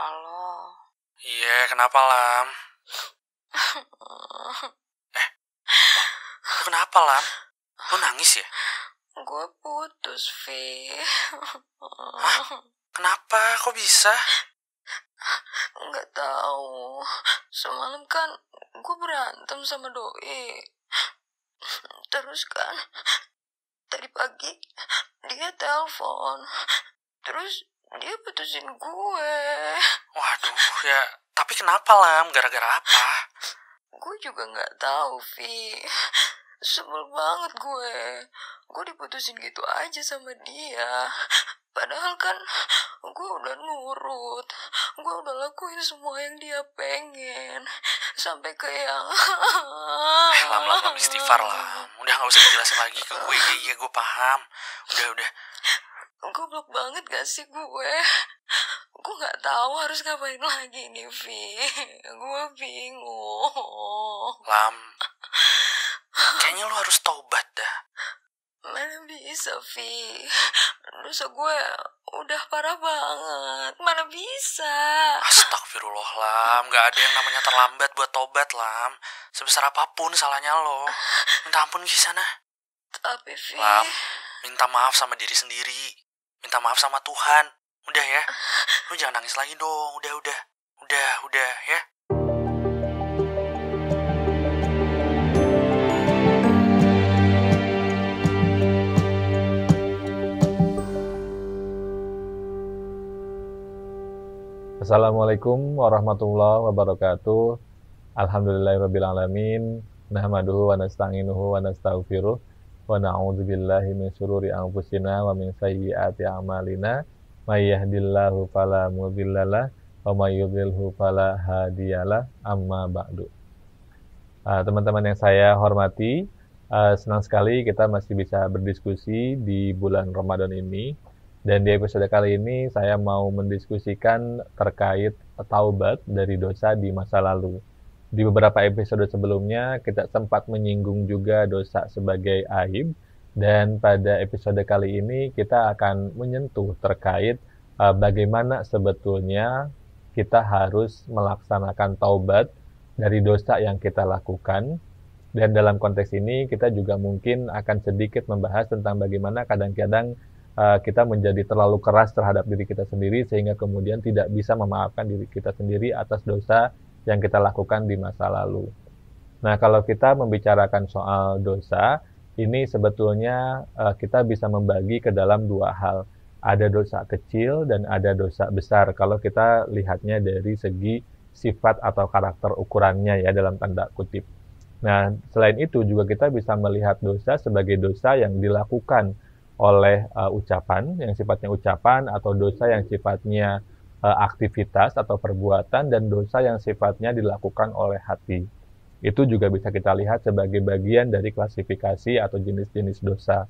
Halo. Iya, kenapa, Lam? Lu kenapa, Lam? Lu nangis ya? Gue putus, Vi. Hah? Kenapa? Kok bisa? Nggak tahu. Semalam kan gue berantem sama doi. Terus kan tadi pagi dia telepon. Terus dia putusin gue. Waduh, ya. Tapi kenapa, Lam? Gara-gara apa? Gue juga nggak tahu, Vi. Sebel banget gue. Gue diputusin gitu aja sama dia. Padahal kan gue udah nurut. Gue udah lakuin semua yang dia pengen. Sampai ke yang... Lam, istighfar, Lam. Udah gak usah dijelasin lagi ke gue. Iya, gue paham. Udah. Goblok banget gak sih gue? Gue gak tahu harus ngapain lagi nih, Vi. Gue bingung. Lam, kayaknya lu harus taubat dah. Mana bisa, Vi? Dosa gue udah parah banget. Mana bisa? Astagfirullah, Lam. Gak ada yang namanya terlambat buat tobat, Lam. Sebesar apapun salahnya lo. Minta ampun di sana. Tapi, Vi... Lam, minta maaf sama diri sendiri. Minta maaf sama Tuhan. Udah ya. Lu jangan nangis lagi dong. Udah ya. Assalamualaikum warahmatullahi wabarakatuh. Alhamdulillahirrabbilalamin. Nahmaduhu wa nasta'inuhu wa nasta'ufiruh. Wa na'udzubillahi min syururi anfusina wa min sayyiati a'malina. May yahdihillahu fala mudhillalah wa may yudhlilhu fala hadiyalah. Amma ba'du. Teman-teman yang saya hormati, senang sekali kita masih bisa berdiskusi di bulan Ramadan ini. Dan di episode kali ini saya mau mendiskusikan terkait taubat dari dosa di masa lalu. Di beberapa episode sebelumnya kita sempat menyinggung juga dosa sebagai aib. Dan pada episode kali ini kita akan menyentuh terkait bagaimana sebetulnya kita harus melaksanakan taubat dari dosa yang kita lakukan. Dan dalam konteks ini kita juga mungkin akan sedikit membahas tentang bagaimana kadang-kadang kita menjadi terlalu keras terhadap diri kita sendiri sehingga kemudian tidak bisa memaafkan diri kita sendiri atas dosa yang kita lakukan di masa lalu. Nah, kalau kita membicarakan soal dosa, ini sebetulnya kita bisa membagi ke dalam dua hal. Ada dosa kecil dan ada dosa besar kalau kita lihatnya dari segi sifat atau karakter ukurannya ya dalam tanda kutip. Nah, selain itu juga kita bisa melihat dosa sebagai dosa yang dilakukan oleh ucapan, yang sifatnya ucapan, atau dosa yang sifatnya aktivitas atau perbuatan, dan dosa yang sifatnya dilakukan oleh hati. Itu juga bisa kita lihat sebagai bagian dari klasifikasi atau jenis-jenis dosa.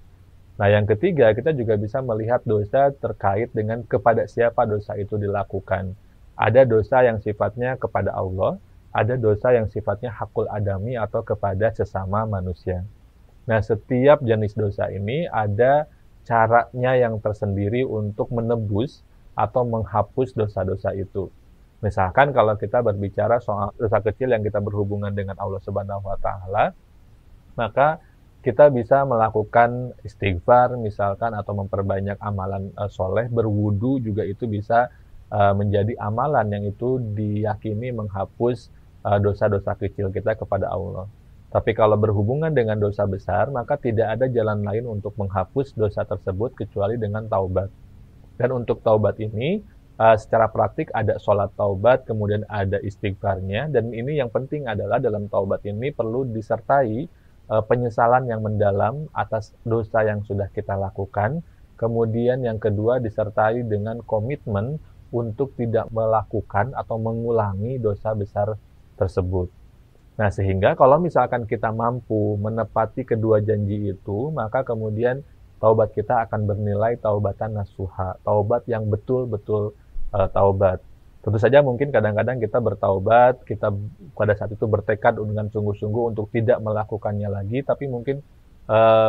Nah, yang ketiga, kita juga bisa melihat dosa terkait dengan kepada siapa dosa itu dilakukan. Ada dosa yang sifatnya kepada Allah, ada dosa yang sifatnya hakul adami atau kepada sesama manusia. Nah, setiap jenis dosa ini ada caranya yang tersendiri untuk menebus atau menghapus dosa-dosa itu. Misalkan kalau kita berbicara soal dosa kecil yang kita berhubungan dengan Allah Subhanahu wa taala, maka kita bisa melakukan istighfar misalkan atau memperbanyak amalan soleh, berwudu juga itu bisa menjadi amalan yang itu diyakini menghapus dosa-dosa kecil kita kepada Allah. Tapi kalau berhubungan dengan dosa besar, maka tidak ada jalan lain untuk menghapus dosa tersebut kecuali dengan taubat. Dan untuk taubat ini, secara praktik ada sholat taubat, kemudian ada istighfarnya, dan ini yang penting adalah dalam taubat ini perlu disertai penyesalan yang mendalam atas dosa yang sudah kita lakukan, kemudian yang kedua disertai dengan komitmen untuk tidak melakukan atau mengulangi dosa besar tersebut. Nah, sehingga kalau misalkan kita mampu menepati kedua janji itu, maka kemudian taubat kita akan bernilai taubatan nasuha, taubat yang betul-betul taubat. Tentu saja mungkin kadang-kadang kita bertaubat, kita pada saat itu bertekad dengan sungguh-sungguh untuk tidak melakukannya lagi, tapi mungkin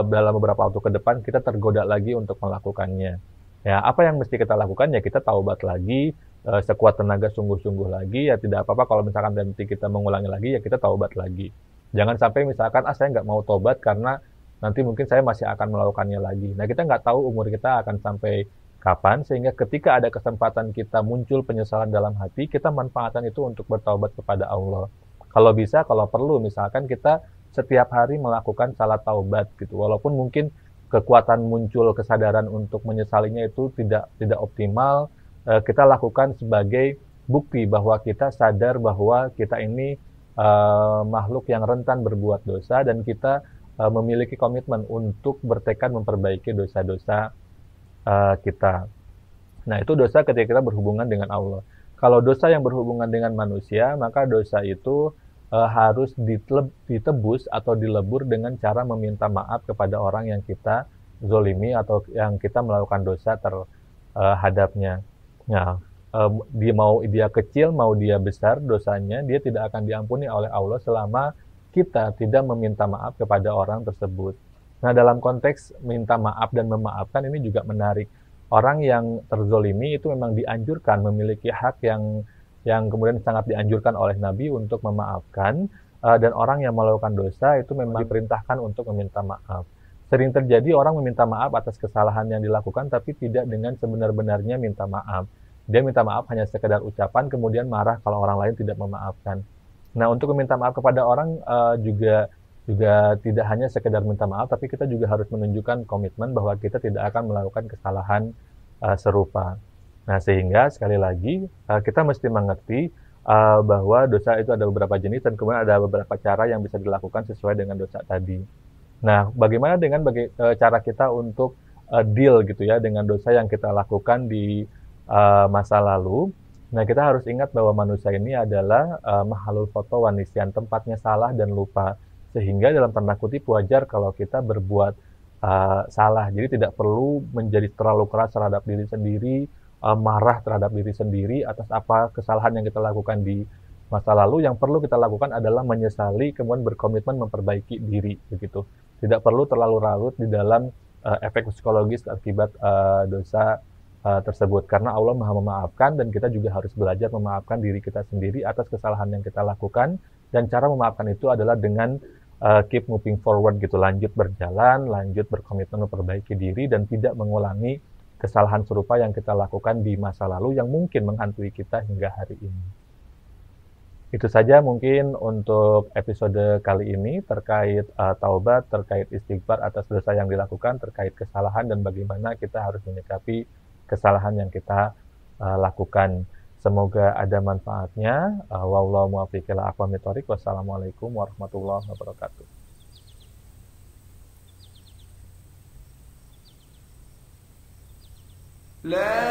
dalam beberapa waktu ke depan kita tergoda lagi untuk melakukannya. Ya, apa yang mesti kita lakukan? Ya kita taubat lagi, sekuat tenaga sungguh-sungguh lagi, ya tidak apa-apa kalau misalkan nanti kita mengulangi lagi, ya kita taubat lagi. Jangan sampai misalkan, saya nggak mau taubat karena nanti mungkin saya masih akan melakukannya lagi. Nah, kita nggak tahu umur kita akan sampai kapan, sehingga ketika ada kesempatan kita muncul penyesalan dalam hati, kita manfaatkan itu untuk bertaubat kepada Allah. Kalau bisa, kalau perlu, misalkan kita setiap hari melakukan salat taubat gitu, walaupun mungkin kekuatan muncul kesadaran untuk menyesalinya itu tidak optimal, kita lakukan sebagai bukti bahwa kita sadar bahwa kita ini makhluk yang rentan berbuat dosa, dan kita memiliki komitmen untuk bertekad memperbaiki dosa-dosa kita. Nah, itu dosa ketika kita berhubungan dengan Allah. Kalau dosa yang berhubungan dengan manusia, maka dosa itu harus ditebus atau dilebur dengan cara meminta maaf kepada orang yang kita zolimi atau yang kita melakukan dosa terhadapnya. Nah, mau dia kecil, mau dia besar dosanya, dia tidak akan diampuni oleh Allah selama kita tidak meminta maaf kepada orang tersebut. Nah, dalam konteks minta maaf dan memaafkan ini juga menarik. Orang yang terzolimi itu memang dianjurkan, memiliki hak yang kemudian sangat dianjurkan oleh Nabi untuk memaafkan, dan orang yang melakukan dosa itu memang diperintahkan untuk meminta maaf. Sering terjadi orang meminta maaf atas kesalahan yang dilakukan, tapi tidak dengan sebenar-benarnya minta maaf. Dia minta maaf hanya sekedar ucapan, kemudian marah kalau orang lain tidak memaafkan. Nah, untuk meminta maaf kepada orang juga tidak hanya sekedar minta maaf, tapi kita juga harus menunjukkan komitmen bahwa kita tidak akan melakukan kesalahan serupa. Nah, sehingga sekali lagi kita mesti mengerti bahwa dosa itu ada beberapa jenis, dan kemudian ada beberapa cara yang bisa dilakukan sesuai dengan dosa tadi. Nah, bagaimana dengan cara kita untuk deal gitu ya dengan dosa yang kita lakukan di masa lalu? Nah, kita harus ingat bahwa manusia ini adalah makhluk foto wanisian, tempatnya salah dan lupa. Sehingga dalam tanda kutip wajar kalau kita berbuat salah. Jadi tidak perlu menjadi terlalu keras terhadap diri sendiri, marah terhadap diri sendiri atas apa kesalahan yang kita lakukan di masa lalu. Yang perlu kita lakukan adalah menyesali, kemudian berkomitmen memperbaiki diri, begitu. Tidak perlu terlalu larut di dalam efek psikologis akibat dosa tersebut, karena Allah Maha memaafkan, dan kita juga harus belajar memaafkan diri kita sendiri atas kesalahan yang kita lakukan. Dan cara memaafkan itu adalah dengan keep moving forward gitu, lanjut berjalan, lanjut berkomitmen memperbaiki diri, dan tidak mengulangi kesalahan serupa yang kita lakukan di masa lalu yang mungkin menghantui kita hingga hari ini. Itu saja mungkin untuk episode kali ini terkait taubat, terkait istighfar atas dosa yang dilakukan, terkait kesalahan, dan bagaimana kita harus menyikapi kesalahan yang kita lakukan. Semoga ada manfaatnya. Wallahu muwaffiq ila aqwamit thoriq. Wassalamualaikum warahmatullahi wabarakatuh. لا